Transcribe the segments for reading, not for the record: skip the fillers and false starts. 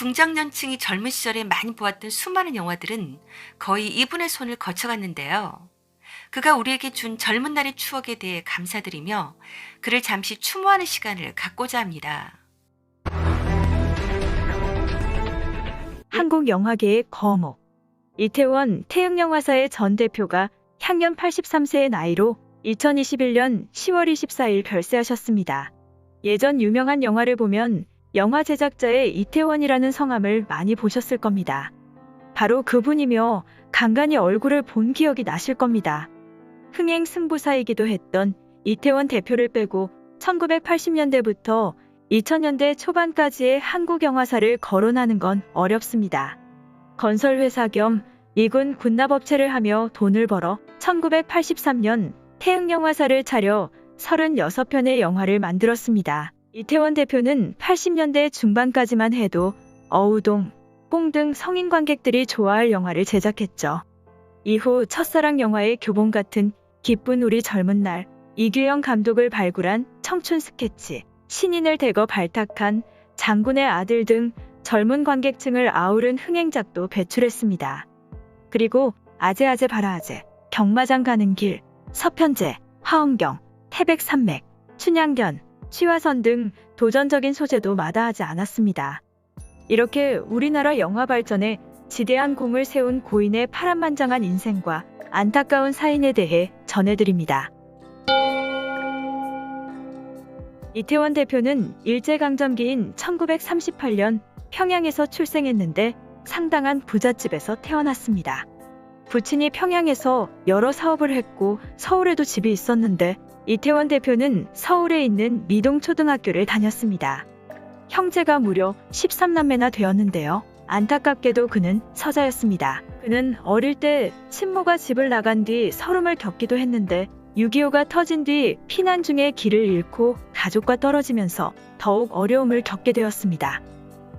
중장년층이 젊은 시절에 많이 보았던 수많은 영화들은 거의 이분의 손을 거쳐갔는데요. 그가 우리에게 준 젊은 날의 추억에 대해 감사드리며 그를 잠시 추모하는 시간을 갖고자 합니다. 한국 영화계의 거목 이태원 태흥영화사의 전 대표가 향년 83세의 나이로 2021년 10월 24일 별세하셨습니다. 예전 유명한 영화를 보면 영화 제작자의 이태원이라는 성함을 많이 보셨을 겁니다. 바로 그분이며 간간히 얼굴을 본 기억이 나실 겁니다. 흥행 승부사이기도 했던 이태원 대표를 빼고 1980년대부터 2000년대 초반까지의 한국 영화사를 거론하는 건 어렵습니다. 건설회사 겸 미군 군납업체를 하며 돈을 벌어 1983년 태흥영화사를 차려 36편의 영화를 만들었습니다. 이태원 대표는 80년대 중반까지만 해도 어우동, 뽕 등 성인 관객들이 좋아할 영화를 제작했죠. 이후 첫사랑 영화의 교본 같은 기쁜 우리 젊은 날, 이규영 감독을 발굴한 청춘 스케치, 신인을 대거 발탁한 장군의 아들 등 젊은 관객층을 아우른 흥행작도 배출했습니다. 그리고 아재아재 바라아재, 경마장 가는 길, 서편제, 화엄경, 태백산맥, 춘향견, 취화선 등 도전적인 소재도 마다하지 않았습니다. 이렇게 우리나라 영화 발전에 지대한 공을 세운 고인의 파란만장한 인생과 안타까운 사인에 대해 전해드립니다. 이태원 대표는 일제강점기인 1938년 평양에서 출생했는데 상당한 부잣집에서 태어났습니다. 부친이 평양에서 여러 사업을 했고 서울에도 집이 있었는데 이태원 대표는 서울에 있는 미동초등학교를 다녔습니다. 형제가 무려 13남매나 되었는데요. 안타깝게도 그는 서자였습니다. 그는 어릴 때 친모가 집을 나간 뒤 서름을 겪기도 했는데 6.25가 터진 뒤 피난 중에 길을 잃고 가족과 떨어지면서 더욱 어려움을 겪게 되었습니다.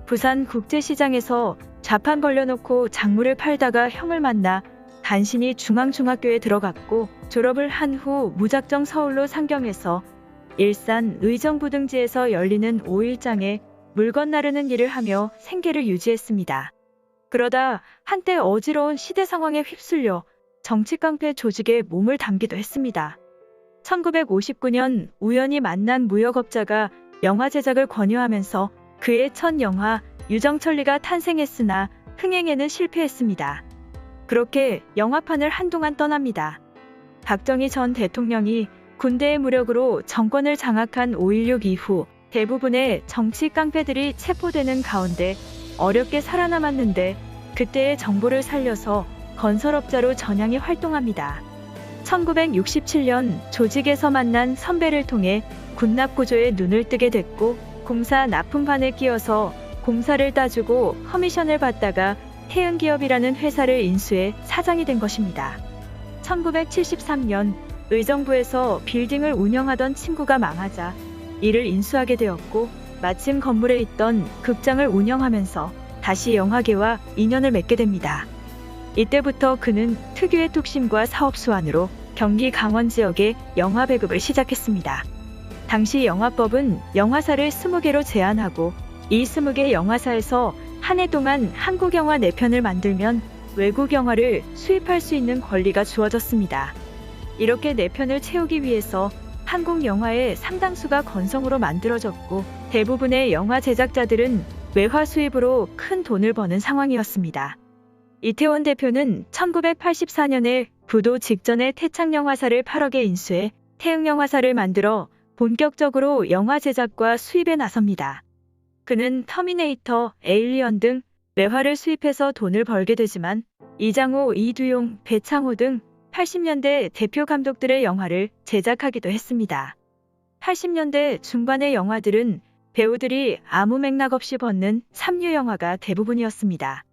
부산 국제시장에서 좌판 벌려놓고 작물을 팔다가 형을 만나 간신히 중앙중학교에 들어갔고 졸업을 한 후 무작정 서울로 상경해서 일산 의정부 등지에서 열리는 5일장에 물건 나르는 일을 하며 생계를 유지했습니다. 그러다 한때 어지러운 시대 상황에 휩쓸려 정치깡패 조직에 몸을 담기도 했습니다. 1959년 우연히 만난 무역업자가 영화 제작을 권유하면서 그의 첫 영화 유정천리가 탄생했으나 흥행에는 실패했습니다. 그렇게 영화판을 한동안 떠납니다. 박정희 전 대통령이 군대의 무력으로 정권을 장악한 5.16 이후 대부분의 정치 깡패들이 체포되는 가운데 어렵게 살아남았는데 그때의 정보를 살려서 건설업자로 전향해 활동합니다. 1967년 조직에서 만난 선배를 통해 군납구조에 눈을 뜨게 됐고 공사 납품반에 끼어서 공사를 따주고 커미션을 받다가 태흥기업이라는 회사를 인수해 사장이 된 것입니다. 1973년 의정부에서 빌딩을 운영하던 친구가 망하자 이를 인수하게 되었고 마침 건물에 있던 극장을 운영하면서 다시 영화계와 인연을 맺게 됩니다. 이때부터 그는 특유의 뚝심과 사업수완으로 경기 강원 지역에 영화 배급을 시작했습니다. 당시 영화법은 영화사를 20개로 제한하고 이 20개 영화사에서 한 해 동안 한국 영화 4편을 만들면 외국 영화를 수입할 수 있는 권리가 주어졌습니다. 이렇게 4편을 채우기 위해서 한국 영화의 상당수가 건성으로 만들어졌고 대부분의 영화 제작자들은 외화 수입으로 큰 돈을 버는 상황이었습니다. 이태원 대표는 1984년에 부도 직전에 태창영화사를 8억에 인수해 태흥영화사를 만들어 본격적으로 영화 제작과 수입에 나섭니다. 그는 터미네이터, 에일리언 등 외화를 수입해서 돈을 벌게 되지만 이장호, 이두용, 배창호 등 80년대 대표 감독들의 영화를 제작하기도 했습니다. 80년대 중반의 영화들은 배우들이 아무 맥락 없이 벗는 삼류 영화가 대부분이었습니다.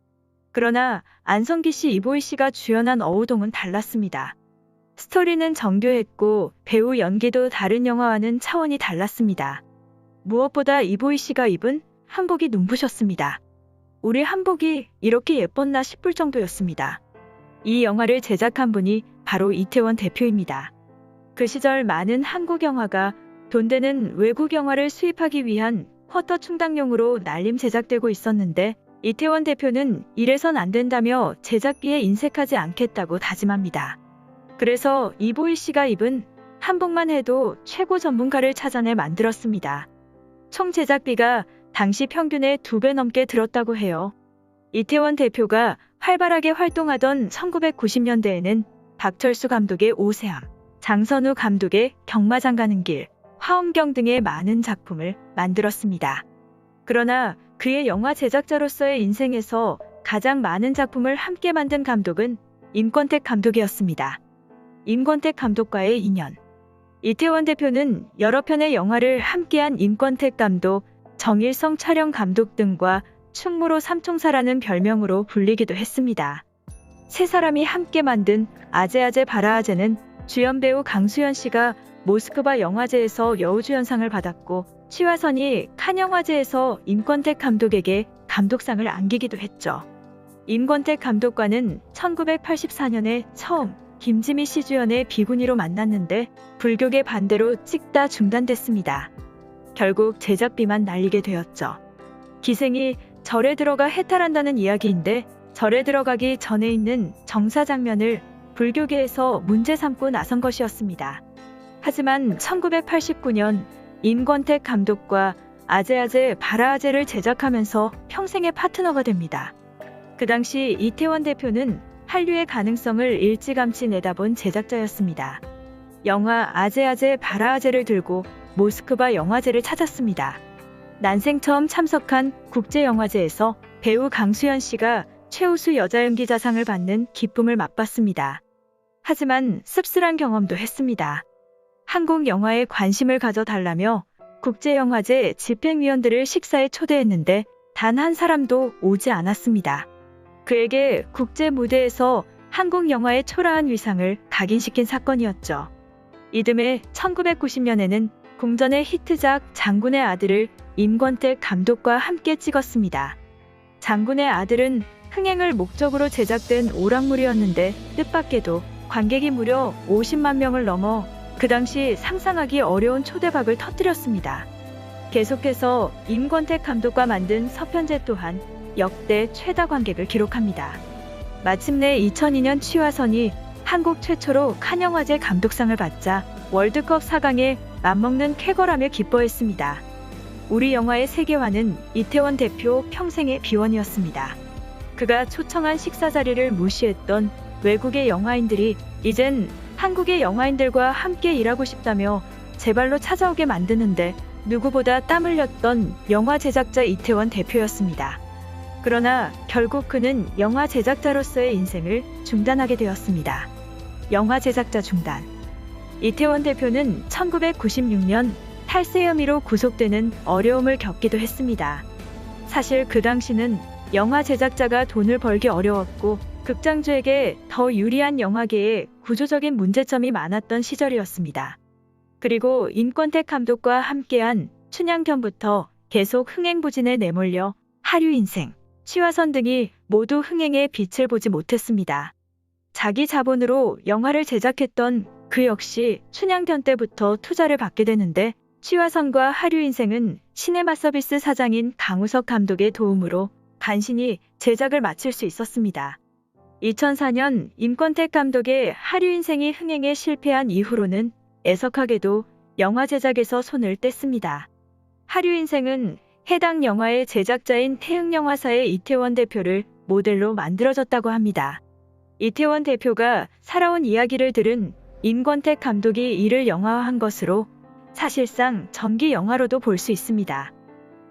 그러나 안성기 씨, 이보희 씨가 주연한 어우동은 달랐습니다. 스토리는 정교했고 배우 연기도 다른 영화와는 차원이 달랐습니다. 무엇보다 이보희 씨가 입은 한복이 눈부셨습니다. 우리 한복이 이렇게 예뻤나 싶을 정도였습니다. 이 영화를 제작한 분이 바로 이태원 대표입니다. 그 시절 많은 한국 영화가 돈 되는 외국 영화를 수입하기 위한 쿼터 충당용으로 날림 제작되고 있었는데 이태원 대표는 이래선 안 된다며 제작비에 인색하지 않겠다고 다짐합니다. 그래서 이보희 씨가 입은 한복만 해도 최고 전문가를 찾아내 만들었습니다. 총 제작비가 당시 평균의 2배 넘게 들었다고 해요. 이태원 대표가 활발하게 활동하던 1990년대에는 박철수 감독의 오세암, 장선우 감독의 경마장 가는 길, 화엄경 등의 많은 작품을 만들었습니다. 그러나 그의 영화 제작자로서의 인생에서 가장 많은 작품을 함께 만든 감독은 임권택 감독이었습니다. 임권택 감독과의 인연. 이태원 대표는 여러 편의 영화를 함께한 임권택 감독, 정일성 촬영 감독 등과 충무로 삼총사라는 별명으로 불리기도 했습니다. 세 사람이 함께 만든 아제아제 바라아제는 주연 배우 강수연 씨가 모스크바 영화제에서 여우주연상을 받았고 취화선이 칸 영화제에서 임권택 감독에게 감독상을 안기기도 했죠. 임권택 감독과는 1984년에 처음 김지미 씨 주연의 비구니로 만났는데 불교계 반대로 찍다 중단됐습니다. 결국 제작비만 날리게 되었죠. 기생이 절에 들어가 해탈한다는 이야기인데 절에 들어가기 전에 있는 정사 장면을 불교계에서 문제 삼고 나선 것이었습니다. 하지만 1989년 임권택 감독과 아제아제 바라아제를 제작하면서 평생의 파트너가 됩니다. 그 당시 이태원 대표는 한류의 가능성을 일찌감치 내다본 제작자였습니다. 영화 아제아제 바라아제를 들고 모스크바 영화제를 찾았습니다. 난생 처음 참석한 국제영화제에서 배우 강수연 씨가 최우수 여자연기자상을 받는 기쁨을 맛봤습니다. 하지만 씁쓸한 경험도 했습니다. 한국 영화에 관심을 가져달라며 국제영화제 집행위원들을 식사에 초대했는데 단 한 사람도 오지 않았습니다. 그에게 국제 무대에서 한국 영화의 초라한 위상을 각인시킨 사건이었죠. 이듬해 1990년에는 공전의 히트작 장군의 아들을 임권택 감독과 함께 찍었습니다. 장군의 아들은 흥행을 목적으로 제작된 오락물이었는데 뜻밖에도 관객이 무려 50만 명을 넘어 그 당시 상상하기 어려운 초대박을 터뜨렸습니다. 계속해서 임권택 감독과 만든 서편제 또한 역대 최다 관객을 기록합니다. 마침내 2002년 취화선이 한국 최초로 칸 영화제 감독상을 받자 월드컵 4강에 맞먹는 쾌거라며 기뻐했습니다. 우리 영화의 세계화는 이태원 대표 평생의 비원이었습니다. 그가 초청한 식사 자리를 무시했던 외국의 영화인들이 이젠 한국의 영화인들과 함께 일하고 싶다며 제발로 찾아오게 만드는데 누구보다 땀 흘렸던 영화 제작자 이태원 대표였습니다. 그러나 결국 그는 영화 제작자로서의 인생을 중단하게 되었습니다. 영화 제작자 중단. 이태원 대표는 1996년 탈세 혐의로 구속되는 어려움을 겪기도 했습니다. 사실 그 당시는 영화 제작자가 돈을 벌기 어려웠고 극장주에게 더 유리한 영화계에 구조적인 문제점이 많았던 시절이었습니다. 그리고 임권택 감독과 함께한 춘향전부터 계속 흥행부진에 내몰려 하류인생, 취화선 등이 모두 흥행의 빛을 보지 못했습니다. 자기 자본으로 영화를 제작했던 그 역시 춘향전 때부터 투자를 받게 되는데 취화선과 하류인생은 시네마서비스 사장인 강우석 감독의 도움으로 간신히 제작을 마칠 수 있었습니다. 2004년 임권택 감독의 하류인생이 흥행에 실패한 이후로는 애석하게도 영화 제작에서 손을 뗐습니다. 하류인생은 해당 영화의 제작자인 태흥영화사의 이태원 대표를 모델로 만들어졌다고 합니다. 이태원 대표가 살아온 이야기를 들은 임권택 감독이 이를 영화화한 것으로 사실상 전기 영화로도 볼 수 있습니다.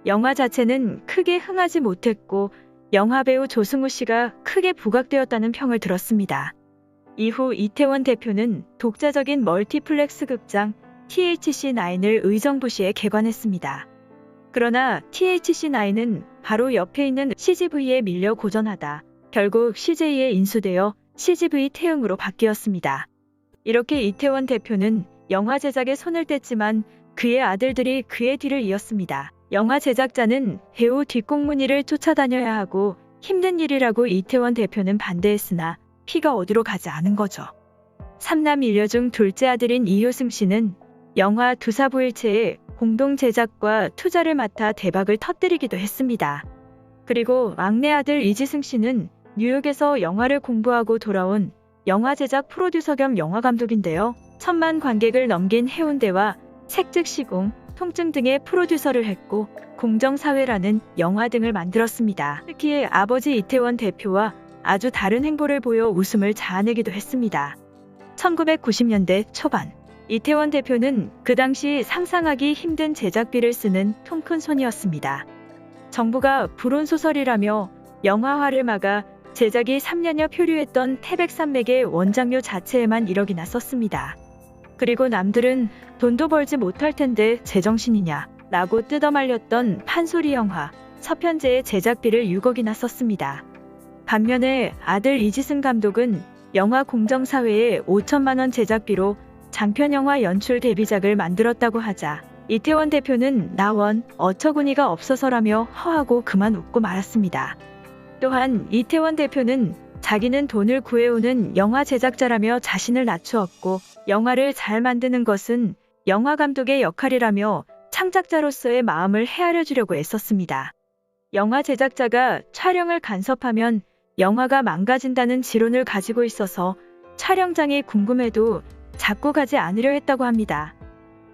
영화 자체는 크게 흥하지 못했고 영화배우 조승우 씨가 크게 부각되었다는 평을 들었습니다. 이후 이태원 대표는 독자적인 멀티플렉스 극장 THC9을 의정부시에 개관했습니다. 그러나 THC9은 바로 옆에 있는 CGV에 밀려 고전하다 결국 CJ에 인수되어 CGV 태흥으로 바뀌었습니다. 이렇게 이태원 대표는 영화 제작에 손을 뗐지만 그의 아들들이 그의 뒤를 이었습니다. 영화 제작자는 배우 뒷공무니를 쫓아다녀야 하고 힘든 일이라고 이태원 대표는 반대했으나 피가 어디로 가지 않은 거죠. 3남 1녀 중 둘째 아들인 이효승 씨는 영화 두사부일체에 공동 제작과 투자를 맡아 대박을 터뜨리기도 했습니다. 그리고 막내 아들 이지승 씨는 뉴욕에서 영화를 공부하고 돌아온 영화 제작 프로듀서 겸 영화 감독인데요. 1,000만 관객을 넘긴 해운대와 색즉 시공, 통증 등의 프로듀서를 했고 공정사회라는 영화 등을 만들었습니다. 특히 아버지 이태원 대표와 아주 다른 행보를 보여 웃음을 자아내기도 했습니다. 1990년대 초반 이태원 대표는 그 당시 상상하기 힘든 제작비를 쓰는 통 큰 손이었습니다. 정부가 불온소설이라며 영화화를 막아 제작이 3년여 표류했던 태백산맥의 원작료 자체에만 1억이나 썼습니다. 그리고 남들은 돈도 벌지 못할 텐데 제정신이냐 라고 뜯어말렸던 판소리 영화 서편제의 제작비를 6억이나 썼습니다. 반면에 아들 이지승 감독은 영화 공정사회에 5천만 원 제작비로 장편영화 연출 데뷔작을 만들었다고 하자 이태원 대표는 나원 어처구니가 없어서라며 허하고 그만 웃고 말았습니다. 또한 이태원 대표는 자기는 돈을 구해오는 영화 제작자라며 자신을 낮추었고 영화를 잘 만드는 것은 영화 감독의 역할이라며 창작자로서의 마음을 헤아려 주려고 애썼습니다. 영화 제작자가 촬영을 간섭하면 영화가 망가진다는 지론을 가지고 있어서 촬영장이 궁금해도 자꾸 가지 않으려 했다고 합니다.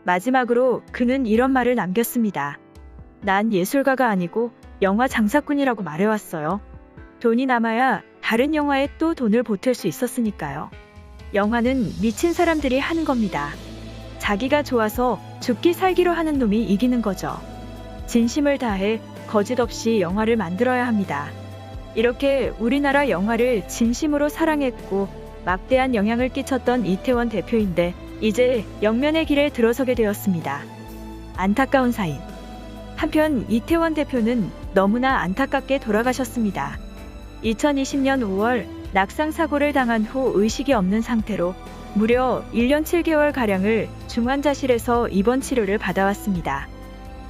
마지막으로 그는 이런 말을 남겼습니다. 난 예술가가 아니고 영화 장사꾼이라고 말해왔어요. 돈이 남아야 다른 영화에 또 돈을 보탤 수 있었으니까요. 영화는 미친 사람들이 하는 겁니다. 자기가 좋아서 죽기 살기로 하는 놈이 이기는 거죠. 진심을 다해 거짓 없이 영화를 만들어야 합니다. 이렇게 우리나라 영화를 진심으로 사랑했고 막대한 영향을 끼쳤던 이태원 대표인데 이제 영면의 길에 들어서게 되었습니다. 안타까운 사인. 한편 이태원 대표는 너무나 안타깝게 돌아가셨습니다. 2020년 5월 낙상 사고를 당한 후 의식이 없는 상태로 무려 1년 7개월가량을 중환자실에서 입원 치료를 받아왔습니다.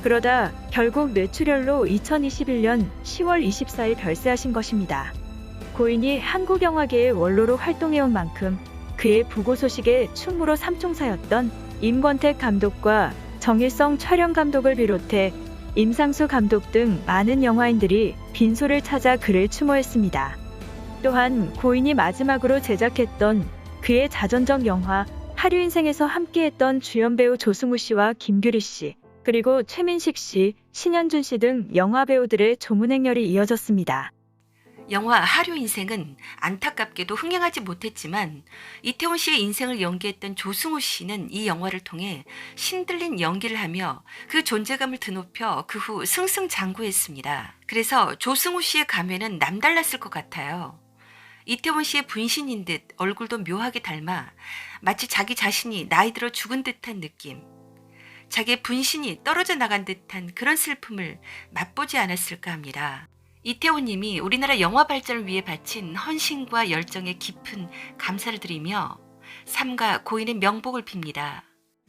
그러다 결국 뇌출혈로 2021년 10월 24일 별세하신 것입니다. 고인이 한국 영화계의 원로로 활동해온 만큼 그의 부고 소식에 충무로 삼총사였던 임권택 감독과 정일성 촬영 감독을 비롯해 임상수 감독 등 많은 영화인들이 빈소를 찾아 그를 추모했습니다. 또한 고인이 마지막으로 제작했던 그의 자전적 영화 하류인생에서 함께했던 주연배우 조승우 씨와 김규리 씨, 그리고 최민식 씨, 신현준 씨 등 영화 배우들의 조문행렬이 이어졌습니다. 영화 하류 인생은 안타깝게도 흥행하지 못했지만 이태원 씨의 인생을 연기했던 조승우 씨는 이 영화를 통해 신들린 연기를 하며 그 존재감을 드높여 그 후 승승장구했습니다. 그래서 조승우 씨의 감회는 남달랐을 것 같아요. 이태원 씨의 분신인 듯 얼굴도 묘하게 닮아 마치 자기 자신이 나이 들어 죽은 듯한 느낌, 자기의 분신이 떨어져 나간 듯한 그런 슬픔을 맛보지 않았을까 합니다. 이태원 님이 우리나라 영화 발전을 위해 바친 헌신과 열정에 깊은 감사를 드리며 삼가 고인의 명복을 빕니다.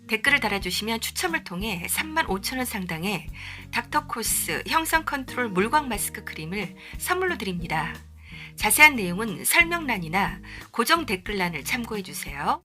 댓글을 달아주시면 추첨을 통해 35,000원 상당의 닥터코스 형성 컨트롤 물광 마스크 크림을 선물로 드립니다. 자세한 내용은 설명란이나 고정 댓글란을 참고해 주세요.